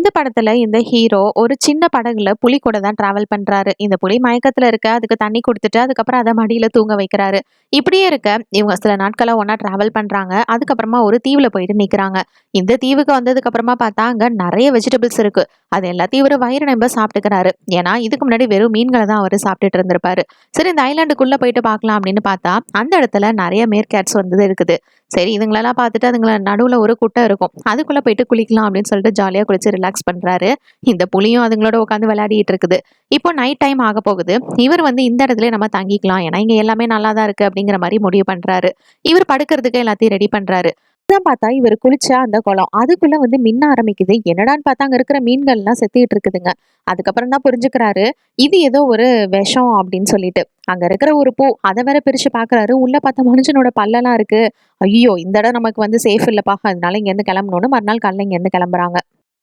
இந்த படத்துல இந்த ஹீரோ ஒரு சின்ன படகுல புலி கூட தான் டிராவல் பண்றாரு. இந்த புலி மயக்கத்துல இருக்க, அதுக்கு தண்ணி குடுத்துட்டு, அதுக்கப்புறம் அத மடியில தூங்க வைக்கிறாரு. இப்படியே இருக்க, இவங்க சில நாட்களா ஒண்ணா டிராவல் பண்றாங்க. அதுக்கப்புறமா ஒரு தீவுல போயிட்டு நிக்கிறாங்க. இந்த தீவுக்கு வந்ததுக்கு அப்புறமா பார்த்தா, அங்க நெறைய வெஜிடபிள்ஸ் இருக்கு. அது எல்லாத்தையும் இவரு வயிறு நெம்ப சாப்பிட்டுக்கிறாரு. ஏன்னா, இதுக்கு முன்னாடி வெறும் மீன்கள தான் அவரு சாப்பிட்டுட்டு இருந்திருப்பாரு. சரி இந்த ஐலாண்டுக்குள்ள போயிட்டு பார்க்கலாம் அப்படின்னு பார்த்தா, அந்த இடத்துல நெறைய மேர்கேட்ஸ் வந்து இருக்குது. சரி இதுங்களெல்லாம் பார்த்துட்டு அதுங்கள நடுவுல ஒரு குட்டை இருக்கும். அதுக்குள்ள போயிட்டு குளிக்கலாம் அப்படின்னு சொல்லிட்டு ஜாலியா குளிச்சு ரிலாக்ஸ் பண்றாரு. இந்த புலியும் அதுங்களோட உட்காந்து விளையாடிட்டு இருக்குது. இப்போ நைட் டைம் ஆக போகுது. இவர் வந்து இந்த இடத்துலயே நம்ம தங்கிக்கலாம். ஏன்னா இங்க எல்லாமே நல்லா தான் இருக்கு அப்படிங்கிற மாரி முடிவு பண்றாரு. இவர் படுக்கிறதுக்கு எல்லாத்தையும் ரெடி பண்றாரு. அதான் பார்த்தா இவர் குளிச்ச அந்த குளம். அதுக்குள்ள வந்து மின்ன ஆரம்பிக்குது. என்னடான்னு பார்த்தா அங்க இருக்கிற மீன்கள்லாம் செத்துக்கிட்டு இருக்குதுங்க. அதுக்கப்புறம் தான் புரிஞ்சுக்கிறாரு. இது ஏதோ ஒரு விஷம் அப்படின்னு சொல்லிட்டு. அங்க இருக்கிற ஒரு பூ அத வேற பிரிச்சு பார்க்குறாரு. உள்ள பார்த்தா மனுஷனோட பல்லெல்லாம் இருக்கு. ஐயோ! இந்த இடம் நமக்கு வந்து சேஃப் இல்லப்பா. அதனால இங்கேருந்து கிளம்பணும்னு மறுநாள் காலையில இங்கேருந்து கிளம்புறாங்க.